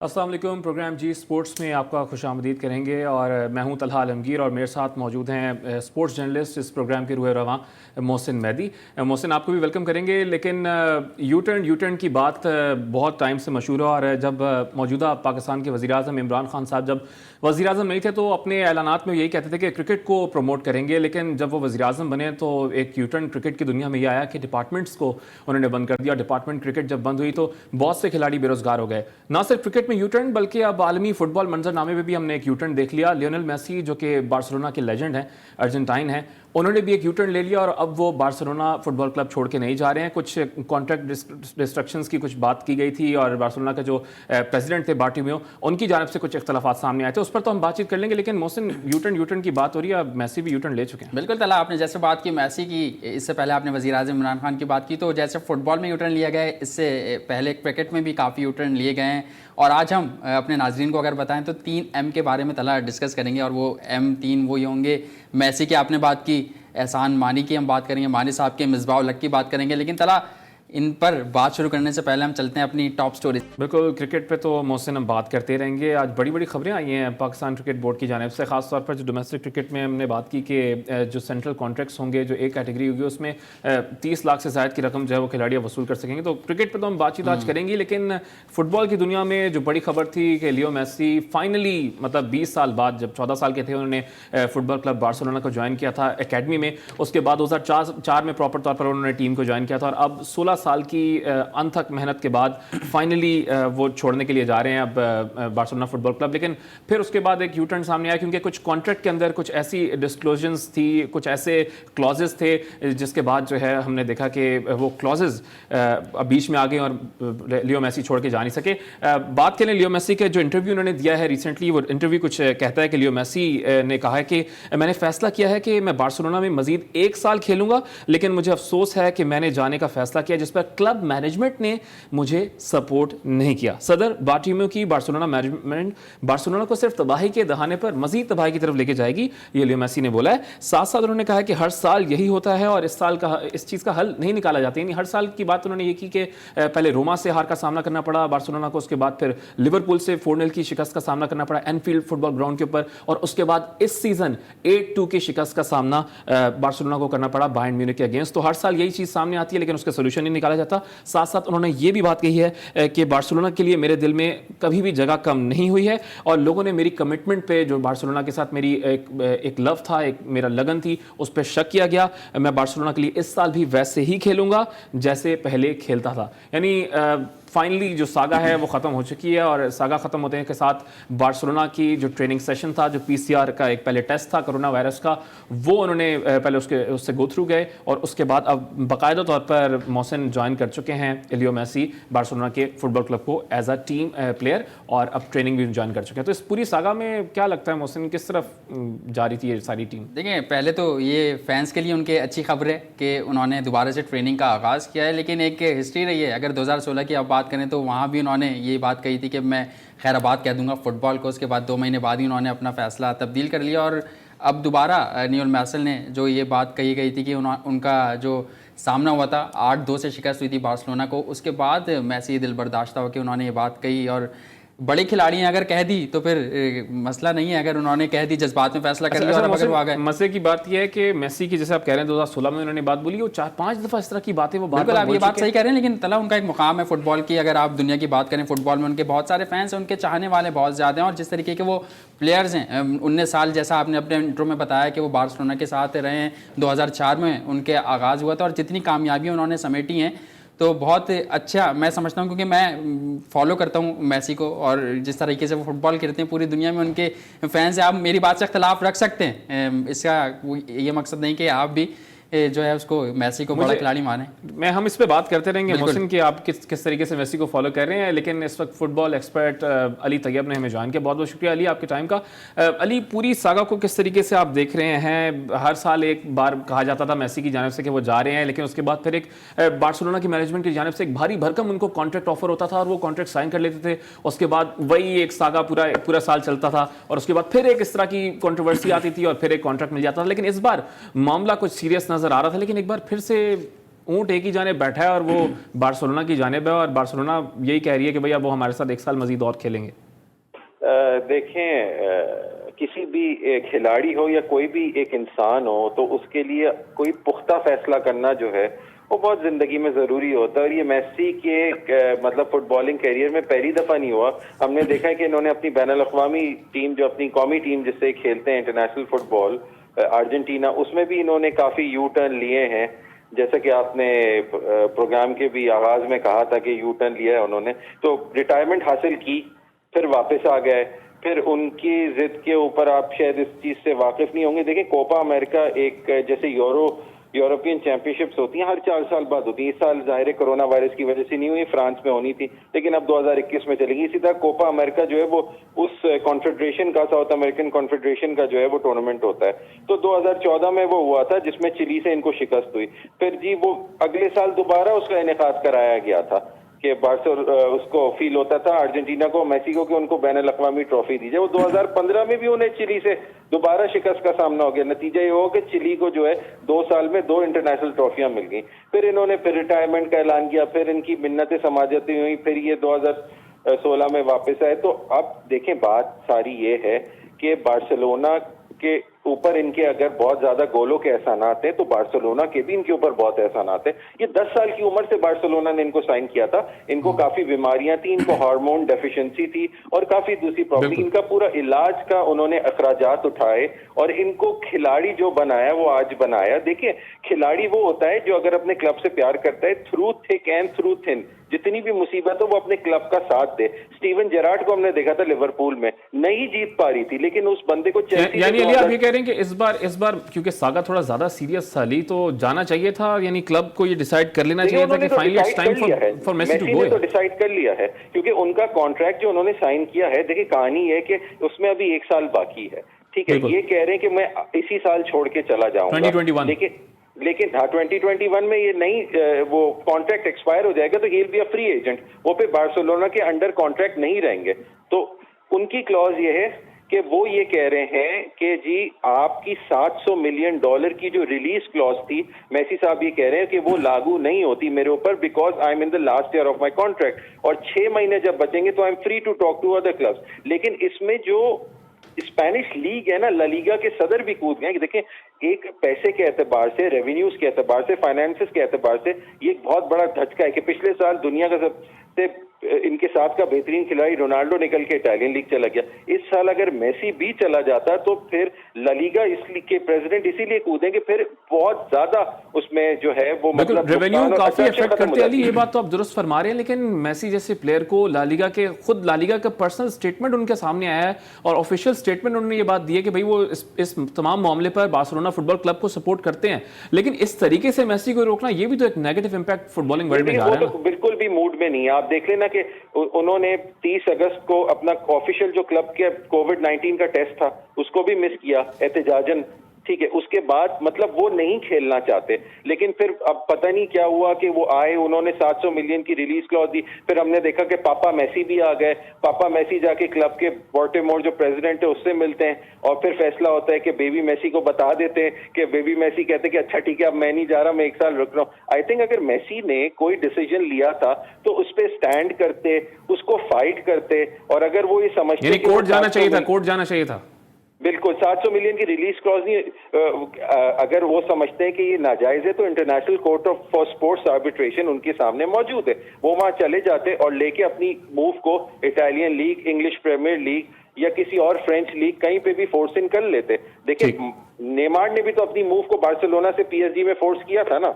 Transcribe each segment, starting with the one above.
السلام علیکم. پروگرام جی اسپورٹس میں آپ کا خوش آمدید کریں گے اور میں ہوں طلحہ عالمگیر اور میرے ساتھ موجود ہیں اسپورٹس جرنلسٹ اس پروگرام کے روح رواں محسن مہدی. محسن آپ کو بھی ویلکم کریں گے, لیکن یو ٹرن کی بات بہت ٹائم سے مشہور ہے اور جب موجودہ پاکستان کے وزیر اعظم عمران خان صاحب جب وزیر اعظم نہیں تھے تو اپنے اعلانات میں یہی کہتے تھے کہ کرکٹ کو پروموٹ کریں گے, لیکن جب وہ وزیر اعظم بنے تو ایک یو ٹرن کرکٹ کی دنیا میں یہ آیا کہ ڈپارٹمنٹس کو انہوں نے بند کر دیا. ڈپارٹمنٹ کرکٹ جب بند ہوئی تو بہت سے کھلاڑی بے روزگار ہو گئے. نہ صرف کرکٹ میں یو ٹرن بلکہ اب عالمی فٹ بال منظر نامے میں بھی ہم نے ایک یو ٹرن دیکھ لیا. لیونل میسی جو کہ بارسلونا کے لیجنڈ ہیں, ارجنٹائن ہیں, انہوں نے بھی ایک یو ٹرن لے لیا اور اب وہ بارسلونا فٹ بال کلب چھوڑ کے نہیں جا رہے ہیں. کچھ کانٹریکٹ ڈسٹرکشنز کی کچھ بات کی گئی تھی اور بارسلونا کا جو پریزیڈنٹ تھے بارٹیمیو, ان کی جانب سے کچھ اختلافات سامنے آئے تھے, اس پر تو ہم بات چیت کر لیں گے. لیکن محسن یو ٹرن کی بات ہو رہی ہے, اب میسی بھی یو ٹرن لے چکے ہیں. بالکل طلحہ, آپ نے جیسے بات کی میسی کی, اس سے پہلے آپ نے وزیر اعظم عمران خان کی بات کی, تو جیسے فٹ بال میں یو ٹرن لیا گیا ہے, اس سے پہلے کرکٹ میں بھی کافی یو ٹرن لیے گئے ہیں. اور آج ہم اپنے ناظرین کو اگر بتائیں تو 3 ایم کے بارے میں طلحہ ڈسکس کریں گے, اور وہ M3 وہ یہ ہوں گے. میسی کی آپ نے بات کی, احسان مانی کی ہم بات کریں گے, مانی صاحب کے مصباح الحق کی بات کریں گے. لیکن طلحہ ان پر بات شروع کرنے سے پہلے ہم چلتے ہیں اپنی ٹاپ سٹوری. بالکل, کرکٹ پہ تو محسن ہم بات کرتے رہیں گے. آج بڑی خبریں آئی ہیں پاکستان کرکٹ بورڈ کی جانب سے, خاص طور پر جو ڈومیسٹک کرکٹ میں ہم نے بات کی کہ جو سینٹرل کانٹریکٹس ہوں گے, جو ایک کیٹیگری ہوگی اس میں 30 لاکھ سے زائد کی رقم جو ہے وہ کھلاڑی وصول کر سکیں گے. تو کرکٹ پہ تو ہم بات چیت آج کریں گے, لیکن فٹ بال کی دنیا میں جو بڑی خبر تھی کہ لیو میسی فائنلی مطلب 20 سال بعد, جب 14 سال کے تھے انہوں نے فٹ بال کلب بارسلونا کو جوائن کیا تھا اکیڈمی میں, اس کے بعد 2004 میں پراپر طور پر انہوں نے ٹیم کو جوائن کیا تھا, اور اب 16 سال کی انتھک محنت کے بعد فائنلی وہ چھوڑنے کے لیے جا رہے ہیں اب بارسلونا فٹ بال کلب. لیکن پھر اس کے بعد ایک یو ٹرن سامنے آیا, کیونکہ کچھ کانٹریکٹ کے اندر کچھ ایسی ڈسکلوژنز تھی, کچھ ایسے کلازز تھے جس کے بعد جو ہے ہم نے دیکھا کہ وہ کلازز بیچ میں آ گئے اور لیو میسی چھوڑ کے جا نہیں سکے. بات کریں لیو میسی کے جو انٹرویو انہوں نے دیا ہے ریسنٹلی, وہ انٹرویو کچھ کہتا ہے کہ لیو میسی نے کہا ہے کہ میں نے فیصلہ کیا ہے کہ میں بارسلونا میں مزید 1 سال کھیلوں گا, لیکن مجھے افسوس ہے کہ میں نے جانے کا فیصلہ کیا جس پر کلب مینجمنٹ نے مجھے سپورٹ نہیں کیا. صدر بارٹیمیو کی بارسلونا مینجمنٹ بارسلونا کو صرف تباہی کے دہانے پر مزید تباہی کی طرف لے کے جائے گی, یہ لیو میسی نے بولا ہے. ساتھ ساتھ انہوں نے کہا کہ ہر سال یہی ہوتا ہے اور اس چیز کا حل نہیں نکالا جاتا. یعنی ہر سال کی بات انہوں نے یہ کی کہ پہلے روما سے ہار کا سامنا کرنا پڑا بارسلونا کو, اس کے بعد پھر لیورپول سے 4-0 کی شکست کا سامنا کرنا پڑا اینفیلڈ فٹ بال گراؤنڈ کے اوپر, اور اس کے بعد اس سیزن 8-2 کی شکست کا سامنا بارسلونا کو کرنا پڑا بائرن میونخ کے اگینسٹ. تو ہر سال یہی چیز سامنے آتی ہے لیکن اس کا سولوشن نہیں نکالا جاتا. ساتھ ساتھ انہوں نے یہ بھی بات کہی ہے کہ بارسلونا کے لیے میرے دل میں کبھی بھی جگہ کم نہیں ہوئی ہے, اور لوگوں نے میری کمٹمنٹ پہ, جو بارسلونا کے ساتھ میری ایک لو تھا, ایک میرا لگن تھی, اس پہ شک کیا گیا. میں بارسلونا کے لیے اس سال بھی ویسے ہی کھیلوں گا جیسے پہلے کھیلتا تھا. یعنی فائنلی جو ساگا ہے وہ ختم ہو چکی ہے, اور ساگا ختم ہوتے ہیں کے ساتھ بارسلونا کی جو ٹریننگ سیشن تھا, جو PCR کا ایک پہلے ٹیسٹ تھا کرونا وائرس کا, وہ انہوں نے پہلے اس سے گو تھرو گئے, اور اس کے بعد اب باقاعدہ طور پر محسن جوائن کر چکے ہیں لیو میسی بارسلونا کے فٹ بال کلب کو ایز اے ٹیم پلیئر, اور اب ٹریننگ بھی جوائن کر چکے ہیں. تو اس پوری ساگا میں کیا لگتا ہے محسن, کس طرف جا رہی تھی یہ ساری ٹیم؟ دیکھیں, پہلے تو یہ فینس کے لیے ان کے اچھی خبر ہے کہ انہوں نے دوبارہ سے ٹریننگ کا آغاز کیا ہے, لیکن ایک ہسٹری رہی ہے. اگر 2016 کی آپ بات کریں تو وہاں بھی انہوں نے یہ بات کہی تھی کہ میں خیر آباد کہہ دوں گا فٹ بال کو. اس کے بعد 2 مہینے بعد ہی انہوں نے اپنا فیصلہ تبدیل کر لیا, اور اب دوبارہ لیونل میسی نے جو یہ بات کہی گئی تھی کہ ان کا جو سامنا ہوا تھا 8-2 سے شکست ہوئی تھی بارسلونا کو, اس کے بعد میسی دل برداشتہ ہو کے انہوں نے یہ بات کہی. اور بڑے کھلاڑی ہیں, اگر کہہ دی تو پھر مسئلہ نہیں ہے, اگر انہوں نے کہہ دی جذبات میں فیصلہ کر لیا اور اگر وہ آ گئے. مسئلے کی بات یہ ہے کہ میسی کی جیسے آپ کہہ رہے ہیں 2016 میں انہوں نے بات بولی, وہ 4-5 دفعہ اس طرح کی باتیں وہ بالکل آپ یہ بات صحیح کہہ رہے ہیں, لیکن طلحہ ان کا ایک مقام ہے فٹ بال کی. اگر آپ دنیا کی بات کریں فٹ بال میں ان کے بہت سارے فینس ہیں, ان کے چاہنے والے بہت زیادہ ہیں, اور جس طریقے کے وہ پلیئرز ہیں 19 سال جیسا آپ نے اپنے انٹرو میں بتایا کہ وہ بارسلونا کے ساتھ رہے ہیں, 2004 میں ان کے آغاز ہوا تھا, اور جتنی کامیابیاں انہوں نے سمیٹی ہیں تو بہت اچھا میں سمجھتا ہوں, کیونکہ میں فالو کرتا ہوں میسی کو, اور جس طریقے سے وہ فٹ بال کھیلتے ہیں پوری دنیا میں ان کے فینس ہیں. آپ میری بات سے اختلاف رکھ سکتے ہیں, اس کا یہ مقصد نہیں کہ آپ بھی جو ہے اس کو میسی کو بڑا کھلاڑی مانیں. ہم اس پہ بات کرتے رہیں گے محسن کہ آپ کس طریقے سے میسی کو فالو کر رہے ہیں, لیکن اس وقت فٹ بال ایکسپرٹ علی طیب نے ہمیں جوائن کیا. بہت بہت شکریہ علی آپ کے ٹائم کا. علی, پوری ساگا کو کس طریقے سے آپ دیکھ رہے ہیں؟ ہر سال ایک بار کہا جاتا تھا میسی کی جانب سے کہ وہ جا رہے ہیں, لیکن اس کے بعد پھر ایک بارسلونا کی مینجمنٹ کی جانب سے ایک بھاری بھرکم ان کو کانٹریکٹ آفر ہوتا تھا, اور وہ کانٹریکٹ سائن کر لیتے تھے. اس کے بعد وہی ایک ساگا پورا سال چلتا تھا, اور اس کے بعد پھر ایک اس طرح کی کنٹروورسی آتی تھی اور پھر ایک کانٹریکٹ مل جاتا تھا. لیکن اس بار معاملہ کچھ سیریس نظر آ رہا تھا, لیکن ایک بار پھر سے اونٹ ایک ہی جانب بیٹھا ہے اور وہ بارسلونا کی جانب ہے اور بارسلونا یہی کہہ رہی ہے کہ بھئی اب وہ ہمارے ساتھ 1 سال مزید اور کھیلیں گے. دیکھیں کسی بھی کھلاڑی ہو یا کوئی بھی ایک انسان ہو تو اس کے لیے کوئی پختہ فیصلہ کرنا جو ہے وہ بہت زندگی میں ضروری ہوتا ہے, اور یہ میسی کے مطلب فٹ بالنگ کیریئر میں پہلی دفعہ نہیں ہوا. ہم نے دیکھا ہے کہ انہوں نے اپنی بین الاقوامی ٹیم, جو اپنی قومی ٹیم جس سے کھیلتے ہیں انٹرنیشنل فٹ بال ارجنٹینا, اس میں بھی انہوں نے کافی یو ٹرن لیے ہیں, جیسا کہ آپ نے پروگرام کے بھی آغاز میں کہا تھا کہ یو ٹرن لیا ہے انہوں نے. تو ریٹائرمنٹ حاصل کی, پھر واپس آ گئے, پھر ان کی ضد کے اوپر آپ شاید اس چیز سے واقف نہیں ہوں گے. دیکھیں کوپا امریکہ ایک جیسے یورپین چیمپئن شپس ہوتی ہیں ہر 4 سال بعد ہوتی ہیں. اس سال ظاہر کرونا وائرس کی وجہ سے نہیں ہوئی, فرانس میں ہونی تھی, لیکن اب 2021 میں چلے گی. اسی طرح کوپا امریکہ جو ہے وہ اس کانفیڈریشن کا, ساؤتھ امریکن کانفیڈریشن کا جو ہے وہ ٹورنامنٹ ہوتا ہے. تو 2014 میں وہ ہوا تھا جس میں چلی سے ان کو شکست ہوئی. پھر جی وہ اگلے سال دوبارہ اس کا انعقاد کرایا گیا تھا کہ اس کو فیل ہوتا تھا ارجنٹینا کو, میسی کو, کہ ان کو بین الاقوامی ٹرافی دی جائے. وہ 2015 میں بھی انہیں چلی سے دوبارہ شکست کا سامنا ہو گیا. نتیجہ یہ ہو کہ چلی کو جو ہے 2 سال میں 2 انٹرنیشنل ٹرافیاں مل گئیں. پھر انہوں نے ریٹائرمنٹ کا اعلان کیا, پھر ان کی منتیں سماجتی ہوئی, پھر یہ 2016 میں واپس آئے. تو اب دیکھیں بات ساری یہ ہے کہ بارسلونا کے اوپر ان کے اگر بہت زیادہ گولوں کے احسانات ہیں تو بارسلونا کے بھی ان کے اوپر بہت احسانات ہیں. یہ 10 سال کی عمر سے بارسلونا نے ان کو سائن کیا تھا. ان کو کافی بیماریاں تھیں, ان کو ہارمون ڈیفیشنسی تھی اور کافی دوسری پرابلم. ان کا پورا علاج کا انہوں نے اخراجات اٹھائے اور ان کو کھلاڑی جو بنایا وہ آج بنایا. دیکھیں کھلاڑی وہ ہوتا ہے جو اگر اپنے کلب سے پیار کرتا ہے, تھرو تھک اینڈ تھرو تھن, جتنی بھی مصیبت ہو وہ اپنے کلب کا ساتھ دے. اسٹیون جیرارڈ کو ہم نے دیکھا تھا لیورپول میں, نہیں جیت پا رہی تھی لیکن اس بندے کو یعنی علی آپ یہ کہہ رہے ہیں کہ اس بار کیونکہ ساگا تھوڑا زیادہ سیریس تھا لی, تو جانا چاہیے تھا, یعنی کلب کو یہ ڈیسائیڈ کر لینا چاہیے تھا کہ finally it's time for Messi to go. تو ڈیسائیڈ کر لیا ہے کیونکہ ان کا کانٹریکٹ جو انہوں نے سائن کیا ہے, دیکھیں کہانی ہے کہ اس میں ابھی 1 سال باقی ہے. ٹھیک ہے, یہ کہہ رہے ہیں کہ میں اسی سال چھوڑ کے چلا جاؤں گا, 2021 لیکن 2021 میں یہ نہیں, وہ کانٹریکٹ ایکسپائر ہو جائے گا تو he'll be a free agent, وہ پہ بارسلونا کے انڈر کانٹریکٹ نہیں رہیں گے. تو ان کی کلوز یہ ہے کہ وہ یہ کہہ رہے ہیں کہ جی آپ کی $700 ملین کی جو ریلیز کلوز تھی, میسی صاحب یہ کہہ رہے ہیں کہ وہ لاگو نہیں ہوتی میرے اوپر, because I'm in the last year of my contract, اور 6 مہینے جب بچیں گے تو I'm free to talk to other clubs. لیکن اس میں جو اسپینش لیگ ہے نا, لا لیگا کے صدر بھی کود گئے. دیکھیں ایک پیسے کے اعتبار سے, ریونیوز کے اعتبار سے, فائنانسز کے اعتبار سے یہ ایک بہت بڑا دھچکا ہے کہ پچھلے سال دنیا کا سب سے ان کے ساتھ کا بہترین کھلاڑی رونالڈو نکل کے اٹالین لیگ چلا گیا. اس سال اگر میسی بھی چلا جاتا تو پھر لا لیگا اس لیگ کے پریزیڈنٹ اسی لیے کودیں کہ پھر بہت زیادہ اس میں جو ہے وہ مطلب ریونیو کافی افیکٹ کرتے ہیں. علی یہ بات تو آپ درست فرما رہے ہیں, لیکن میسی جیسے پلیئر کو لا لیگا کے خود لا لیگا کا پرسنل سٹیٹمنٹ ان کے سامنے آیا ہے اور آفیشیل سٹیٹمنٹ انہوں نے یہ بات دی ہے کہ بھئی وہ اس تمام معاملے پر بارسلونا فٹ بال کلب کو سپورٹ کرتے ہیں, لیکن اس طریقے سے میسی کو روکنا یہ بھی تو ایک negative impact footballing world میں جا رہا ہے نا. بالکل بھی موڈ میں نہیں. آپ دیکھ لینا کہ انہوں نے 30 اگست کو اپنا آفیشیل جو کلب کے کووڈ-19 کا ٹیسٹ تھا اس کو بھی مس کیا احتجاجاً. ٹھیک ہے, اس کے بعد مطلب وہ نہیں کھیلنا چاہتے, لیکن پھر اب پتہ نہیں کیا ہوا کہ وہ آئے, انہوں نے 700 ملین کی ریلیز کلوز دی. پھر ہم نے دیکھا کہ پاپا میسی بھی آ گئے. پاپا میسی جا کے کلب کے بارٹیمور جو پریزیڈنٹ ہے اس سے ملتے ہیں اور پھر فیصلہ ہوتا ہے کہ بیبی میسی کو بتا دیتے ہیں کہ بیبی میسی کہتے ہیں کہ اچھا ٹھیک ہے اب میں نہیں جا رہا, میں 1 سال رک رہا ہوں. آئی تھنک اگر میسی نے کوئی ڈیسیجن لیا تھا تو اس پہ سٹینڈ کرتے, اس کو فائٹ کرتے, اور اگر وہ یہ سمجھتے یعنی کورٹ جانا چاہیے تھا, کورٹ جانا چاہیے تھا. بالکل 700 ملین کی ریلیز کلوز نہیں, اگر وہ سمجھتے ہیں کہ یہ ناجائز ہے تو international court of for sports arbitration ان کے سامنے موجود ہے, وہ وہاں چلے جاتے اور لے کے اپنی موو کو Italian league, English Premier League یا کسی اور فرینچ لیگ کہیں پہ بھی فورس ان کر لیتے. دیکھیں نیمار نے بھی تو اپنی موو کو بارسلونا سے پی ایس جی میں فورس کیا تھا نا.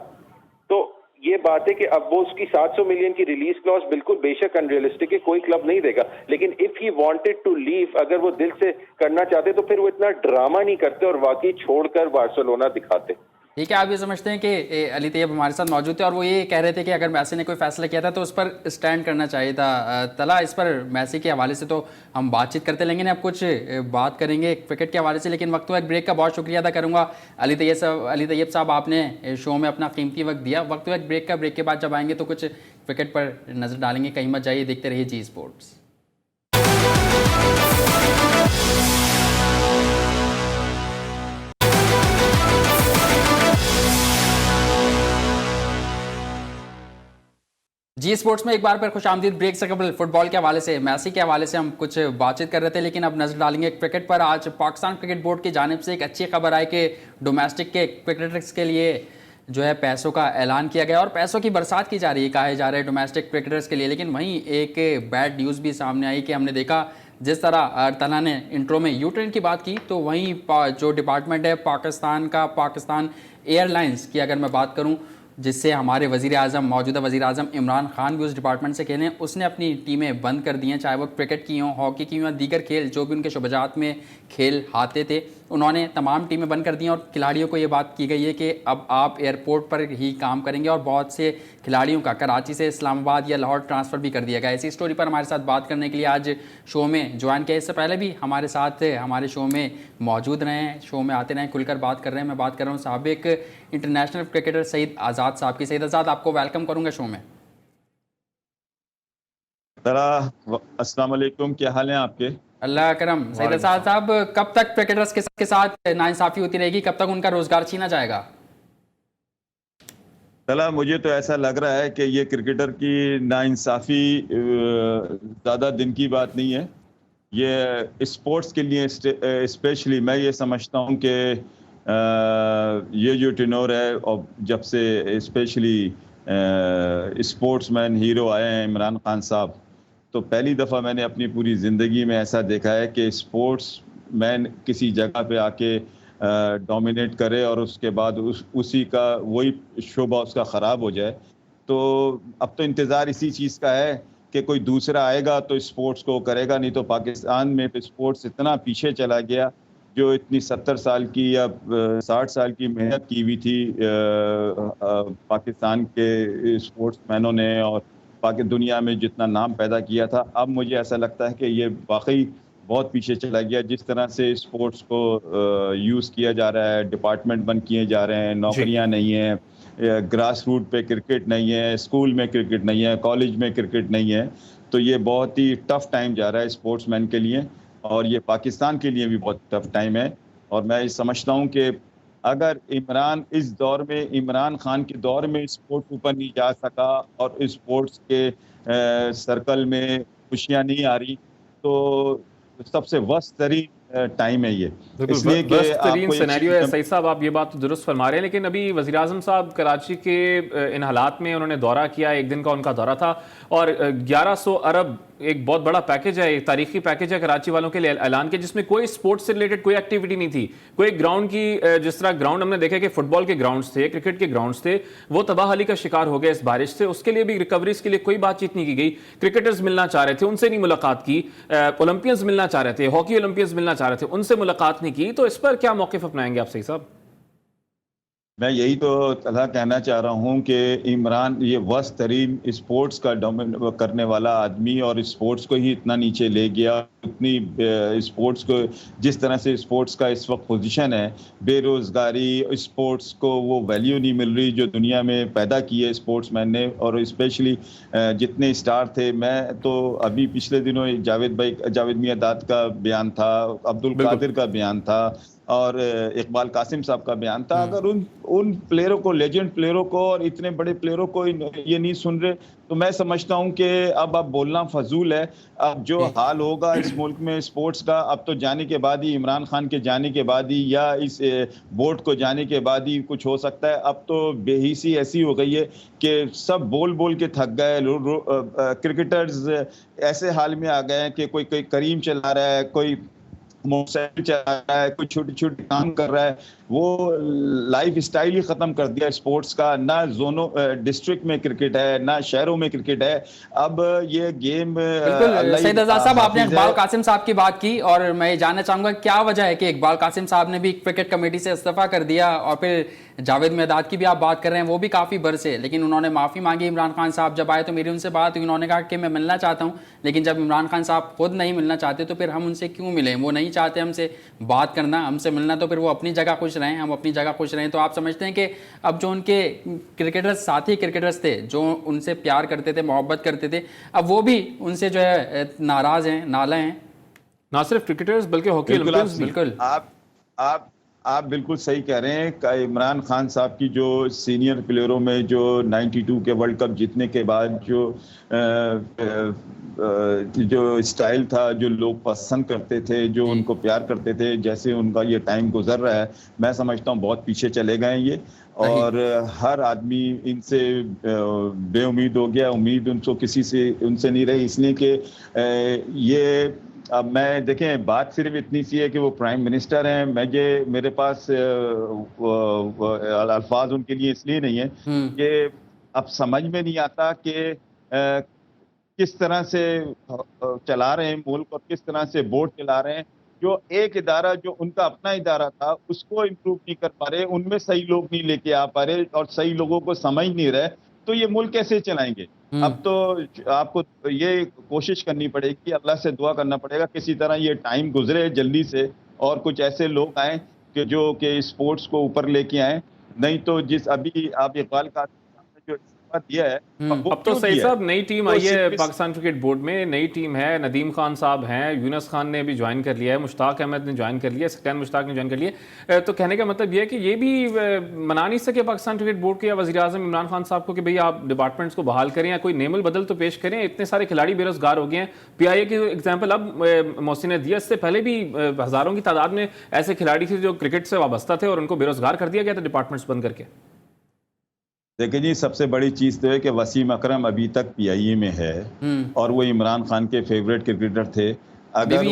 تو یہ بات ہے کہ اب وہ اس کی 700 ملین کی ریلیز کلوز بالکل بے شک انریلسٹک ہے, کوئی کلب نہیں دے گا, لیکن اف ہی وانٹڈ ٹو لیو, اگر وہ دل سے کرنا چاہتے تو پھر وہ اتنا ڈرامہ نہیں کرتے اور واقعی چھوڑ کر بارسلونا دکھاتے. ٹھیک ہے, آپ یہ سمجھتے ہیں کہ علی طیب ہمارے ساتھ موجود تھے اور وہ یہ کہہ رہے تھے کہ اگر میسی نے کوئی فیصلہ کیا تھا تو اس پر اسٹینڈ کرنا چاہیے تھا. طلحہ, اس پر میسی کے حوالے سے تو ہم بات چیت کرتے لیں گے, اب کچھ بات کریں گے کرکٹ کے حوالے سے, لیکن وقت ایک بریک کا بہت شکریہ ادا کروں گا علی طیب صاحب, آپ نے شو میں اپنا قیمتی وقت دیا. وقت ایک بریک کا, بریک کے بعد جب آئیں گے تو کچھ کرکٹ پر نظر ڈالیں گے. کہیں مت جائیے, دیکھتے رہیے جی اسپورٹس. جی اسپورٹس میں ایک بار پھر خوش آمدید. بریک سے قبل فٹ بال کے حوالے سے میسی کے حوالے سے ہم کچھ بات چیت کر رہے تھے, لیکن اب نظر ڈالیں گے کرکٹ پر. آج پاکستان کرکٹ بورڈ کی جانب سے ایک اچھی خبر آئی کہ ڈومیسٹک کے کرکٹرز کے لیے جو ہے پیسوں کا اعلان کیا گیا اور پیسوں کی برسات کی جا رہی ہے, کہے جا رہے ہیں ڈومیسٹک کرکٹرز کے لیے. لیکن وہیں ایک بیڈ نیوز بھی سامنے آئی کہ ہم نے دیکھا جس طرح طلحہ نے انٹرو میں یو ٹرین کی بات کی, تو وہیں جو ڈپارٹمنٹ ہے پاکستان کا, پاکستان ایئر لائنس کی اگر میں بات کروں, جس سے ہمارے وزیر اعظم, موجودہ وزیر اعظم عمران خان بھی اس ڈپارٹمنٹ سے کھیلیں, اس نے اپنی ٹیمیں بند کر دی ہیں, چاہے وہ کرکٹ کی ہوں, ہاکی کی ہوں, دیگر کھیل جو بھی ان کے شعبجات میں کھیل آتے تھے, انہوں نے تمام ٹیمیں بند کر دی ہیں. اور کھلاڑیوں کو یہ بات کی گئی ہے کہ اب آپ ایئرپورٹ پر ہی کام کریں گے, اور بہت سے کھلاڑیوں کا کراچی سے اسلام آباد یا لاہور ٹرانسفر بھی کر دیا گیا. اسی اسٹوری پر ہمارے ساتھ بات کرنے کے لیے آج شو میں جوائن کیا, اس سے پہلے بھی ہمارے ساتھ ہمارے شو میں موجود رہے ہیں, شو میں آتے رہے ہیں, کھل کر بات کر رہے ہیں. میں بات کر رہا ہوں سابق انٹرنیشنل کرکٹر سعید آزاد صاحب کی. سعید آزاد, آپ کو ویلکم کروں گا شو میں. السلام علیکم, کیا حال ہیں آپ کے؟ اللہ کرم. سعید آزاد صاحب, کب تک کرکٹرز کے ساتھ ناانصافی ہوتی رہے گی, کب تک ان کا روزگار چھینا جائے گا؟ مجھے تو ایسا لگ رہا ہے کہ یہ کرکٹر کی ناانصافی زیادہ دن کی بات نہیں ہے. یہ اسپورٹس کے لیے اسپیشلی میں یہ سمجھتا ہوں کہ یہ جو ٹینور ہے, اور جب سے اسپیشلی اسپورٹس مین ہیرو آئے ہیں عمران خان صاحب, تو پہلی دفعہ میں نے اپنی پوری زندگی میں ایسا دیکھا ہے کہ اسپورٹس مین کسی جگہ پہ آ کے ڈومینیٹ کرے اور اس کے بعد اسی کا وہی شعبہ اس کا خراب ہو جائے. تو اب تو انتظار اسی چیز کا ہے کہ کوئی دوسرا آئے گا تو اسپورٹس کو کرے گا, نہیں تو پاکستان میں اسپورٹس اتنا پیچھے چلا گیا, جو اتنی 70 سال کی یا 60 سال کی محنت کی ہوئی تھی پاکستان کے اسپورٹس مینوں نے, اور دنیا میں جتنا نام پیدا کیا تھا, اب مجھے ایسا لگتا ہے کہ یہ واقعی بہت پیچھے چلا گیا. جس طرح سے اسپورٹس کو یوز کیا جا رہا ہے, ڈپارٹمنٹ بند کیے جا رہے ہیں, نوکریاں نہیں ہیں, گراس روٹ پہ کرکٹ نہیں ہے, اسکول میں کرکٹ نہیں ہے, کالج میں کرکٹ نہیں ہے, تو یہ بہت ہی ٹف ٹائم جا رہا ہے اسپورٹس مین کے لیے, اور یہ پاکستان کے لیے بھی بہت ٹف ٹائم ہے. اور میں سمجھتا ہوں کہ اگر اس دور میں, عمران خان کے دور میں اسپورٹس اوپر نہیں جا سکا اور اسپورٹس کے سرکل میں خوشیاں نہیں آ رہی, تو سب سے ورسٹ ترین ٹائم ہے یہ. اس لیے کہ ترین سینیریو ہے. سعید صاحب, آپ یہ بات تو درست فرما رہے ہیں, لیکن ابھی وزیر اعظم صاحب کراچی کے ان حالات میں انہوں نے دورہ کیا, ایک دن کا ان کا دورہ تھا, اور 1100 ارب ایک بہت بڑا پیکج ہے, ایک تاریخی پیکج ہے کراچی والوں کے لیے اعلان کیا, جس میں کوئی سپورٹس سے ریلیٹڈ کوئی ایکٹیویٹی نہیں تھی. کوئی گراؤنڈ کی, جس طرح گراؤنڈ ہم نے دیکھا کہ فٹ بال کے گراؤنڈز تھے, کرکٹ کے گراؤنڈز تھے, وہ تباہ حالی کا شکار ہو گئے اس بارش سے. اس کے لیے بھی ریکوریز کے لیے کوئی بات چیت نہیں کی گئی. کرکٹرز ملنا چاہ رہے تھے, ان سے نہیں ملاقات کی. اولمپئنز ملنا چاہ رہے تھے, ہاکی اولمپئنز ملنا چاہ رہے تھے, ان سے ملاقات نہیں کی. تو اس پر کیا موقف اپنائیں گے آپ سعید صاحب؟ میں یہی تو کہنا چاہ رہا ہوں کہ عمران یہ ورسٹ ترین اسپورٹس کا کرنے والا آدمی, اور اسپورٹس کو ہی اتنا نیچے لے گیا. اتنی اسپورٹس کو, جس طرح سے اسپورٹس کا اس وقت پوزیشن ہے, بے روزگاری, اسپورٹس کو وہ ویلیو نہیں مل رہی جو دنیا میں پیدا کی ہے اسپورٹس مین نے. اور اسپیشلی جتنے اسٹار تھے, میں تو ابھی پچھلے دنوں جاوید میاں داد کا بیان تھا, عبد القادر کا بیان تھا, اور اقبال قاسم صاحب کا بیان تھا. اگر ان پلیئروں کو, لیجنڈ پلیئروں کو اور اتنے بڑے پلیئروں کو یہ نہیں سن رہے, تو میں سمجھتا ہوں کہ اب بولنا فضول ہے. اب جو حال ہوگا اس ملک میں اسپورٹس کا, اب تو جانے کے بعد ہی, عمران خان کے جانے کے بعد ہی, یا اس بورڈ کو جانے کے بعد ہی کچھ ہو سکتا ہے. اب تو بے حیثی ایسی ہو گئی ہے کہ سب بول بول کے تھک گئے. کرکٹرز ایسے حال میں آ گئے ہیں کہ کوئی کریم چلا رہا ہے, کوئی موٹر سائیکل چلا رہا ہے, کوئی چھوٹی چھوٹی کام کر رہا ہے. وہ لائف اسٹائل ہی ختم کر دیا اسپورٹس کا. نہ زونوں ڈسٹرکٹ میں کرکٹ ہے, نہ شہروں میں کرکٹ ہے. اب یہ گیم بالکل. سعید آزاد صاحب, آپ نے اقبال قاسم صاحب کی بات کی, اور میں یہ جاننا چاہوں گا کیا وجہ ہے کہ اقبال قاسم صاحب نے بھی کرکٹ کمیٹی سے استعفیٰ کر دیا, اور پھر جاوید میداد کی بھی آپ بات کر رہے ہیں, وہ بھی کافی برسے, لیکن انہوں نے معافی مانگی. عمران خان صاحب جب آئے تو میری ان سے بات ہوئی, انہوں نے کہا کہ میں ملنا چاہتا ہوں, لیکن جب عمران خان صاحب خود نہیں ملنا چاہتے تو پھر ہم ان سے کیوں ملیں؟ وہ نہیں چاہتے ہم سے بات کرنا, ہم سے ملنا, تو پھر وہ اپنی جگہ خوش رہیں, ہم اپنی جگہ خوش رہیں. تو آپ سمجھتے ہیں کہ اب جو ان کے کرکٹرز, ساتھی کرکٹرز تھے, جو ان سے پیار کرتے تھے, محبت کرتے تھے, اب وہ بھی ان سے جو ہے ناراض ہیں, نالے ہیں؟ نہ صرف کرکٹرز بلکہ ہاکی اولمپئنز بھی. بالکل. آپ بالکل صحیح کہہ رہے ہیں کہ عمران خان صاحب کی جو سینئر پلیئروں میں جو 92 کے ورلڈ کپ جیتنے کے بعد جو اسٹائل تھا، جو لوگ پسند کرتے تھے، جو ان کو پیار کرتے تھے، جیسے ان کا یہ ٹائم گزر رہا ہے، میں سمجھتا ہوں بہت پیچھے چلے گئے یہ، اور ہر آدمی ان سے بے امید ہو گیا. امید ان کو کسی سے ان سے نہیں رہی، اس لیے کہ یہ اب میں دیکھیں بات صرف اتنی سی ہے کہ وہ پرائم منسٹر ہیں. میرے پاس الفاظ ان کے لیے اس لیے نہیں ہے کہ اب سمجھ میں نہیں آتا کہ کس طرح سے چلا رہے ہیں ملک اور کس طرح سے بورڈ چلا رہے ہیں. جو ایک ادارہ جو ان کا اپنا ادارہ تھا اس کو امپروو نہیں کر پا رہے، ان میں صحیح لوگ نہیں لے کے آ پا رہے اور صحیح لوگوں کو سمجھ نہیں رہے، تو یہ ملک کیسے چلائیں گے؟ اب تو آپ کو یہ کوشش کرنی پڑے گی، اللہ سے دعا کرنا پڑے گا کسی طرح یہ ٹائم گزرے جلدی سے اور کچھ ایسے لوگ آئیں کہ جو کہ اسپورٹس کو اوپر لے کے آئیں. نہیں تو جس ابھی آپ اقبال کا جو دیا ہے اب تو سعید صاحب نئی ٹیم آئی ہے پاکستان کرکٹ بورڈ میں، نئی ٹیم ہے، ندیم خان صاحب ہیں، یونس خان نے بھی جوائن کر لیا ہے، مشتاق احمد نے جوائن کر لیا ہے، سکین مشتاق نے جوائن کر لیا. تو کہنے کا مطلب یہ ہے کہ یہ بھی منا نہیں سکے پاکستان کرکٹ بورڈ کے یا وزیر اعظم عمران خان صاحب کو کہ بھئی آپ ڈپارٹمنٹس کو بحال کریں یا کوئی نیم البدل تو پیش کریں. اتنے سارے کھلاڑی بے روزگار ہو گئے ہیں. پی آئی اے کی ایگزامپل اب محسن نے دیا، اس سے پہلے بھی ہزاروں کی تعداد میں ایسے کھلاڑی تھے جو کرکٹ سے وابستہ تھے اور ان کو بے روزگار کر دیا گیا تھا ڈپارٹمنٹس بند کر کے. دیکھیں جی، سب سے بڑی چیز تو ہے کہ وسیم اکرم ابھی تک پی آئی اے میں ہے اور وہ عمران خان کے فیوریٹ کرکٹر تھے. اگر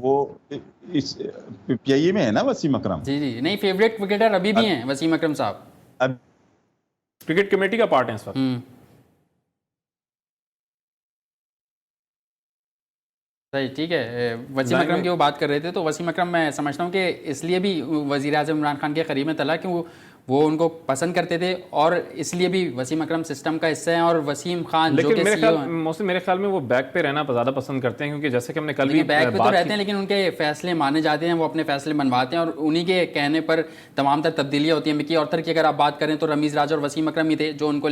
وہ پی آئی اے میں ہے نا وسیم اکرم؟ جی نہیں، فیوریٹ کرکٹر ابھی بھی ہیں وسیم اکرم صاحب، اب کرکٹ کمیٹی کا پارٹ ہے اس وقت. صحیح، ٹھیک ہے. وسیم اکرم کی وہ بات کر رہے تھے، تو وسیم اکرم میں سمجھتا ہوں کہ اس لیے بھی وزیر اعظم عمران خان کے قریب میں تلا کہ وہ ان کو پسند کرتے تھے، اور اس لیے بھی وسیم اکرم سسٹم کا حصہ ہیں. اور وسیم خان جو کہ میرے خیال میں وہ بیک پہ رہنا زیادہ پسند کرتے ہیں، کیونکہ جیسے کہ ہم نے کل بھی بیک پہ تو رہتے ہیں لیکن ان کے فیصلے مانے جاتے ہیں، وہ اپنے فیصلے منواتے ہیں اور انہی کے کہنے پر تمام تر تبدیلیاں ہوتی ہیں. مکی آرتھر کی اگر آپ بات کریں تو رمیز راج اور وسیم اکرم ہی تھے جو ان کو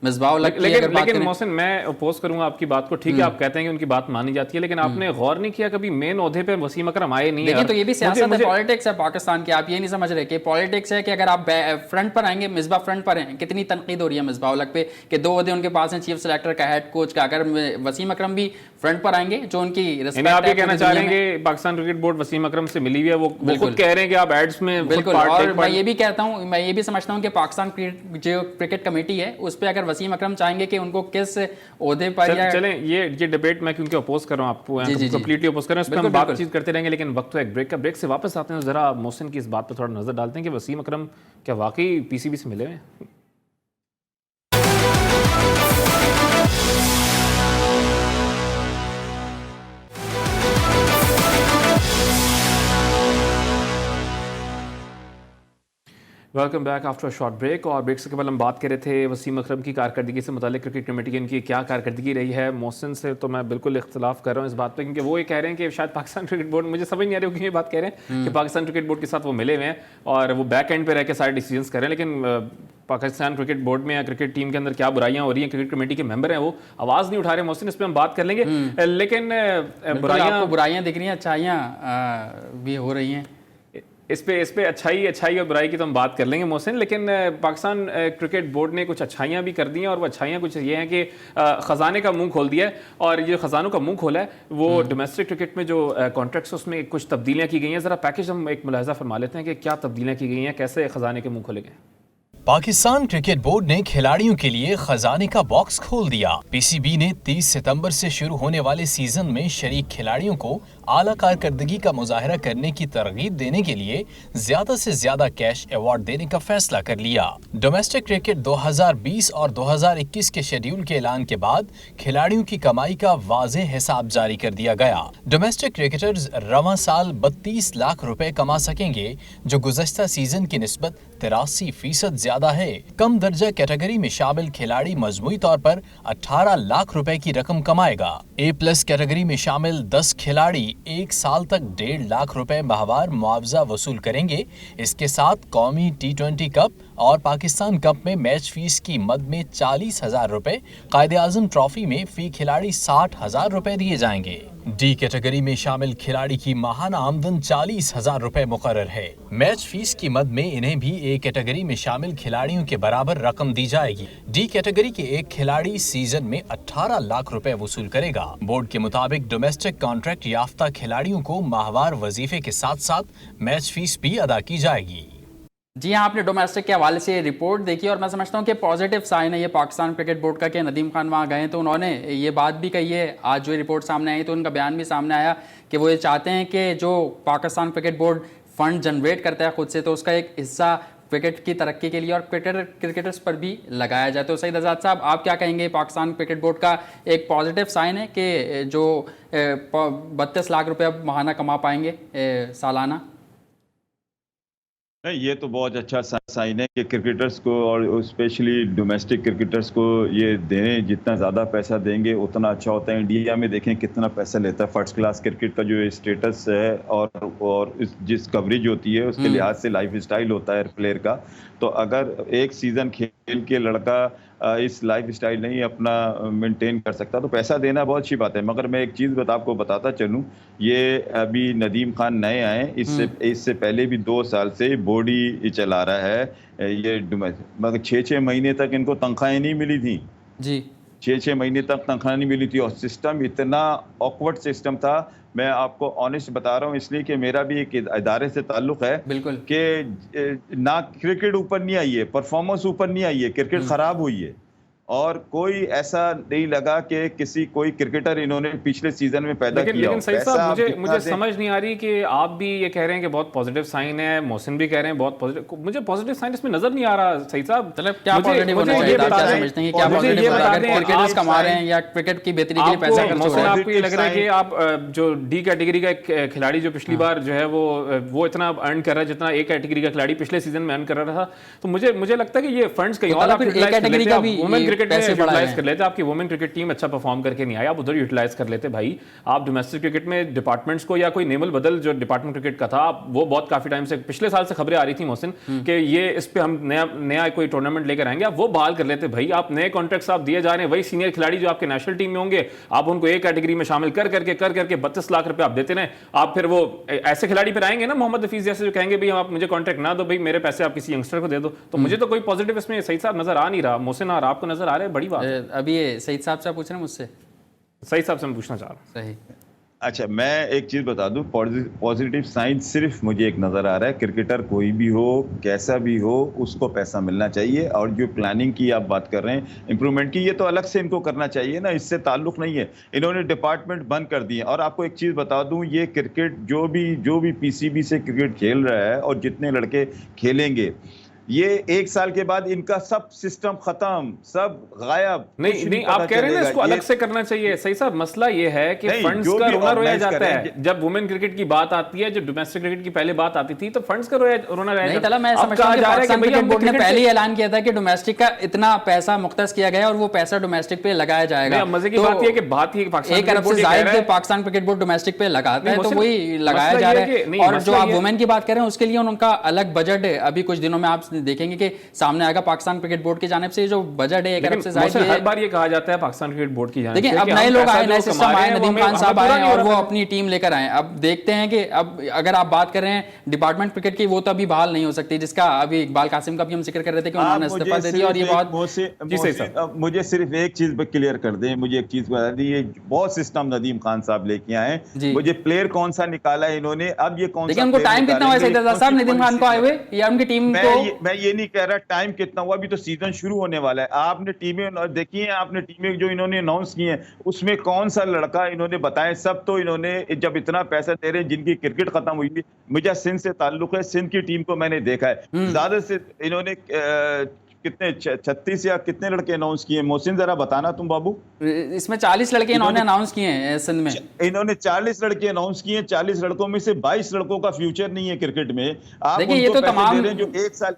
مصباح الحق کی اگر بات کریں. لیکن محسن میں اپوز کروں گا آپ کی بات کو. ٹھیک ہے آپ کہتے ہیں کہ ان کی بات مانی جاتی ہے، لیکن آپ نے غور نہیں کیا کبھی مین عہدے پہ وسیم اکرم آئے نہیں. لیکن تو یہ بھی سیاست ہے، پالیٹکس ہے پاکستان کی. آپ یہ نہیں سمجھ رہے کہ پالیٹکس ہے کہ اگر آپ فرنٹ پر آئیں گے، مصباح فرنٹ پر ہیں. کتنی تنقید ہو رہی ہے مصباح الحق پہ کہ 2 عہدے ان کے پاس ہیں، چیف سلیکٹر کا، ہیڈ کوچ کا. اگر وسیم اکرم بھی فرنٹ پر آئیں گے جو ان کی رسپیکٹ ہے. آپ یہ کہنا چاہ رہے ہیں کہ پاکستان کرکٹ بورڈ وسیم اکرم سے ملی ہوئی ہے، وہ خود کہہ رہے ہیں کہ آپ ایڈز میں بالکل. اور میں یہ بھی کہتا ہوں، میں یہ بھی سمجھتا ہوں کہ پاکستان جو کرکٹ کمیٹی ہے اس پہ اگر وسیم اکرم چاہیں گے کہ ان کو کس عہدے پر یا چلیں، یہ ڈیبیٹ میں کیونکہ اپوز کر رہا ہوں آپ کو، کمپلیٹلی اپوز کر رہا ہوں، اس پہ ہم بات چیت کرتے رہیں گے. لیکن وقت تو ایک بریک کا، بریک سے واپس آتے ہیں ذرا محسن کی اس بات پہ تھوڑا نظر ڈالتے ہیں کہ وسیم اکرم کیا واقعی پی سی بی سے ملے ہوئے ہیں؟ Welcome back after short break. اور بریک سے قبل ہم بات کر رہے تھے وسیم اکرم کی کارکردگی سے متعلق، کرکٹ کمیٹی کی ان کی کیا کارکردگی رہی ہے. محسن سے تو میں بالکل اختلاف کر رہا ہوں اس بات پہ، کیونکہ وہ یہ کہہ رہے ہیں کہ شاید پاکستان کرکٹ بورڈ، مجھے سمجھ نہیں آ رہی ہو کہ یہ بات کہہ رہے ہیں کہ پاکستان کرکٹ بورڈ کے ساتھ وہ ملے ہوئے ہیں اور وہ بیک اینڈ پہ رہ کے سارے ڈیسیجنس کر رہے ہیں. لیکن پاکستان کرکٹ بورڈ میں یا کرکٹ ٹیم کے اندر کیا برائیاں ہو رہی ہیں، کرکٹ کمیٹی کے ممبر ہیں وہ آواز نہیں اٹھا رہے. محسن اس پہ ہم بات کر لیں گے، لیکن برائیاں دکھ رہی ہیں، اچھائیاں بھی ہو رہی ہیں. اس پہ اچھائی اور برائی کی تو ہم بات کر لیں گے محسن. لیکن پاکستان کرکٹ بورڈ نے کچھ اچھائیاں بھی کر دی ہیں، اور وہ اچھائیاں کچھ یہ ہیں کہ خزانے کا منہ کھول دیا ہے. اور یہ خزانوں کا منہ کھولا ہے وہ ڈومیسٹک کرکٹ میں جو کانٹریکٹس اس میں کچھ تبدیلیاں کی گئی ہیں. ذرا پیکج ہم ایک ملاحظہ فرما لیتے ہیں کہ کیا تبدیلیاں کی گئی ہیں، کیسے خزانے کے منہ کھولے گئے. پاکستان کرکٹ بورڈ نے کھلاڑیوں کے لیے خزانے کا باکس کھول دیا. پی سی بی نے 30 ستمبر سے شروع ہونے والے سیزن میں شریک کھلاڑیوں کو اعلیٰ کارکردگی کا مظاہرہ کرنے کی ترغیب دینے کے لیے زیادہ سے زیادہ کیش ایوارڈ دینے کا فیصلہ کر لیا. ڈومیسٹک کرکٹ 2020 اور 2021 کے شیڈیول کے اعلان کے بعد کھلاڑیوں کی کمائی کا واضح حساب جاری کر دیا گیا. ڈومیسٹک کرکٹرز رواں سال 32 لاکھ روپے کما سکیں گے، جو گزشتہ سیزن کی نسبت 83% زیادہ ہے. کم درجہ کیٹیگری میں شامل کھلاڑی مجموعی طور پر 18 لاکھ روپے کی رقم کمائے گا. A+ کیٹیگری میں شامل 10 کھلاڑی 1 سال تک 1.5 لاکھ روپے ماہوار معاوضہ وصول کریں گے. اس کے ساتھ قومی T20 کپ اور پاکستان کپ میں میچ فیس کی مد میں 40,000 روپے، قائد اعظم ٹرافی میں فی کھلاڑی 60,000 روپے دیے جائیں گے۔ ڈی کیٹیگری میں شامل کھلاڑی کی ماہانہ آمدن 40,000 روپے مقرر ہے۔ میچ فیس کی مد میں انہیں بھی اے کیٹیگری میں شامل کھلاڑیوں کے برابر رقم دی جائے گی۔ ڈی کیٹیگری کے ایک کھلاڑی سیزن میں 18 لاکھ روپے وصول کرے گا۔ بورڈ کے مطابق ڈومیسٹک کانٹریکٹ یافتہ کھلاڑیوں کو ماہوار وظیفے کے ساتھ ساتھ میچ فیس بھی ادا کی جائے گی۔ جی ہاں، آپ نے ڈومیسٹک کے حوالے سے رپورٹ دیکھی اور میں سمجھتا ہوں کہ پازیٹیو سائن ہے یہ پاکستان کرکٹ بورڈ کا کہ ندیم خان وہاں گئے تو انہوں نے یہ بات بھی کہی ہے۔ آج جو رپورٹ سامنے آئی تو ان کا بیان بھی سامنے آیا کہ وہ یہ چاہتے ہیں کہ جو Pakistan cricket board fund generate کرتا ہے خود سے تو اس کا ایک حصہ کرکٹ کی ترقی کے لیے اور کرکٹرز پر بھی لگایا جائے۔ تو سعید آزاد صاحب، آپ کیا کہیں گے؟ پاکستان کرکٹ بورڈ کا ایک پازیٹیو سائن ہے کہ جو 32 لاکھ روپے اب ماہانہ کما پائیں گے سالانہ؟ نہیں، یہ تو بہت اچھا سائن ہے کہ کرکٹرز کو اور اسپیشلی ڈومیسٹک کرکٹرز کو یہ دیں، جتنا زیادہ پیسہ دیں گے اتنا اچھا ہوتا ہے۔ انڈیا میں دیکھیں کتنا پیسہ لیتا ہے فرسٹ کلاس کرکٹ کا جو اسٹیٹس ہے اور جس کوریج ہوتی ہے اس کے لحاظ سے لائف اسٹائل ہوتا ہے پلیئر کا، تو اگر ایک سیزن کھیل کے لڑکا اس لائف اسٹائل نہیں اپنا مینٹین کر سکتا تو پیسہ دینا بہت اچھی بات ہے۔ مگر میں ایک چیز آپ کو بتاتا چلوں، یہ ابھی ندیم خان نئے آئے، اس سے پہلے بھی 2 سال سے بورڈ ہی چلا رہا ہے یہ، مگر 6 مہینے تک ان کو تنخواہیں نہیں ملی تھیں جی، 6 مہینے تک تنخواہ نہیں ملی تھی اور سسٹم اتنا آکورڈ سسٹم تھا۔ میں آپ کو آنیسٹ بتا رہا ہوں اس لیے کہ میرا بھی ایک ادارے سے تعلق ہے، بالکل، کہ نہ کرکٹ اوپر نہیں آئی ہے، پرفارمنس اوپر نہیں آئی ہے، کرکٹ خراب ہوئی ہے اور کوئی ایسا نہیں لگا کہ کوئی کرکٹر انہوں نے پچھلے سیزن میں پیدا کیا۔ لیکن سعید صاحب، مجھے سمجھ نہیں آ رہی کہ آپ بھی یہ کہہ رہے ہیں کہ بہت پازیٹیو سائن ہے، محسن بھی کہہ رہے ہیں بہت پازیٹیو، مجھے پازیٹیو سائن اس میں نظر نہیں آ رہا سعید صاحب۔ مطلب کیا پازیٹیو ہونا چاہیے؟ آپ کیا سمجھتے ہیں کیا پازیٹیو ہے؟ اگر کرکٹرز کما رہے ہیں یا کرکٹ کی بہتری کے لیے پیسہ خرچ ہو رہا ہے، آپ کو یہ لگ رہا ہے کہ آپ جو ڈی کیٹیگری کا ایک کھلاڑی جو پچھلی بار جو ہے وہ اتنا ارن کر رہا ہے جتنا اے کیٹیگری کا کھلاڑی پچھلے سیزن میں ارن کر رہا تھا، تو مجھے لگتا ہے کہ یہ فنڈز کہیں اور آپ یوٹیلائز کر لیتے، وومن کرکٹ میں یوٹیلائز کر لیتے۔ آپ کی وومن کرکٹ ٹیم اچھا پرفارم کر کے نہیں آیا، آپ ادھر یوٹیلائز کر لیتے بھائی۔ آپ ڈومیسٹک کرکٹ میں ڈپارٹمنٹس کو یا کوئی نیمل بدل جو ڈپارٹمنٹ کرکٹ کا تھا، وہ بہت کافی ٹائم سے پچھلے سال سے خبریں آ رہی تھی محسن کہ یہ اس پہ ہم نیا کوئی ٹورنامنٹ لے کر آئیں گے، آپ وہ بحال کر لیتے بھائی۔ آپ نئے کانٹریکٹس آپ دیے جا رہے ہیں، وہی سینئر کھلاڑی جو آپ کے نیشنل ٹیم میں ہوں گے آپ ان کو ایک کیٹیگری میں شامل کر کے 32 لاکھ روپے آپ دیتے رہیں۔ آپ پھر وہ ایسے کھلاڑی پھر آئیں گے نا محمد حفیظ جیسے جو کہیں گے بھائی آپ مجھے کانٹریکٹ نہ دو بھائی، میرے پیسے آپ کسی ینگسٹر کو دے دو۔ تو مجھے تو کوئی پازیٹیو اس میں صحیح صاحب نظر آ نہیں رہا محسن، اور آپ کو نظر آ رہا ہے، بڑی بات۔ ابھی سعید صاحب سے پوچھ رہے ہیں مجھ سے؟ صحیح صاحب سے میں پوچھنا چاہ رہا ہوں۔ صحیح، اچھا، میں ایک چیز بتا دوں، پازیٹیو سائن صرف مجھے ایک نظر آ رہا ہے، کرکٹر کوئی بھی ہو کیسا بھی ہو اس کو پیسہ ملنا چاہیے، اور جو پلاننگ کی آپ بات کر رہے ہیں امپرومنٹ کی، یہ تو الگ سے ان کو کرنا چاہیے نا، اس سے تعلق نہیں ہے۔ انہوں نے ڈپارٹمنٹ بند کر دیے، اور آپ کو ایک چیز بتا دوں، یہ کرکٹ جو بھی پی سی بی سے کرکٹ کھیل رہا ہے اور جتنے لڑکے کھیلیں گے، یہ 1 سال کے بعد ان کا سب سسٹم ختم، سب غائب۔ نہیں، آپ کہہ رہے ہیں نا اس کو الگ سے کرنا چاہیے۔ صحیح صاحب، مسئلہ یہ ہے کہ فنڈز کا رونا رویا جاتا ہے جب وومن کرکٹ کی بات آتی ہے، جب ڈومیسٹک کرکٹ کی پہلے بات آتی تھی تو فنڈز کا رونا رویا جاتا ہے۔ میں سمجھتا ہوں کہ پاکستان کرکٹ بورڈ نے پہلے ہی اعلان کیا تھا کہ ڈومیسٹک کا اتنا پیسہ مختص کیا گیا اور وہ پیسہ ڈومیسٹک پہ لگایا جائے گا۔ مزے کی بات یہ کہ بات ہی 1 ارب سے زائد پاکستان کرکٹ بورڈ ڈومیسٹک پہ لگاتا ہے، تو وہی لگایا جا رہا ہے۔ اور جو آپ وومن کی بات کر رہے ہیں اس کے لیے ان کا الگ بجٹ ہے، ابھی کچھ دنوں میں آپ دیکھیں گے کہ سامنے آئے گا پاکستان کرکٹ بورڈ کی جانب سے جو بجٹ ہے 1 ارب سے زائد۔ ہر بار یہ کہا جاتا ہے پاکستان کرکٹ بورڈ کی جانب سے، دیکھیں اب نئے لوگ آئے، نئے سسٹم آئے، ندیم خان صاحب آئے اور وہ اپنی ٹیم لے کر آئے۔ اب دیکھتے ہیں کہ اب اگر آپ بات کر رہے ہیں ڈپارٹمنٹ کرکٹ کی، وہ تو ابھی بحال نہیں ہو سکتی، جس کا ابھی اقبال قاسم کا بھی ہم ذکر کر رہے تھے کہ انہوں نے استعفیٰ دے دیا، اور یہ بہت مجھے صرف ایک چیز کلیئر کر دیں، مجھے ایک چیز بتا دی، یہ بہت سسٹم ندیم خان صاحب لے کے آئے ہیں، مجھے پلیئر کون سا نکالا ہے انہوں نے، اب یہ کون سا، لیکن ان کو ٹائم کتنا ہوا ہے سعید آزاد صاحب ندیم خان کو آئے ہوئے یا ان کی ٹیم کو؟ میں یہ نہیں کہہ رہا ٹائم کتنا ہوا، ابھی تو سیزن شروع ہونے والا ہے۔ آپ نے ٹیمیں دیکھی ہیں، آپ نے ٹیمیں جو انہوں نے اناؤنس کی ہیں اس میں کون سا لڑکا انہوں نے بتایا؟ سب تو انہوں نے جب اتنا پیسہ دے رہے ہیں جن کی کرکٹ ختم ہوئی تھی، مجھے سندھ سے تعلق ہے، سندھ کی ٹیم کو میں نے دیکھا ہے، زیادہ سے انہوں نے کتنے 36 یا کتنے لڑکے اناؤنس کیے ہیں؟ محسن ذرا بتانا تم بابو۔ اس میں 40 لڑکے انہوں نے اناؤنس کیے ہیں سندھ میں، انہوں نے 40 لڑکے اناؤنس کیے ہیں، 40 لڑکوں میں سے 22 لڑکوں کا فیوچر نہیں ہے کرکٹ میں۔ آپ دیکھیں یہ تو تمام جو 1 سال،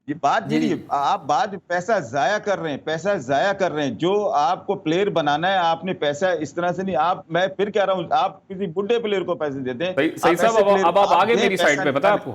یہ بات نہیں، آپ پیسہ ضائع کر رہے ہیں، جو آپ کو پلیئر بنانا ہے آپ نے پیسہ اس طرح سے نہیں، میں پھر کہہ رہا ہوں آپ کسی بڈھے پلیئر کو پیسے دیتے ہیں۔ صحیح صاحب، اب آپ آگے میری سائٹ پہ، پتا آپ کو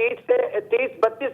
30-32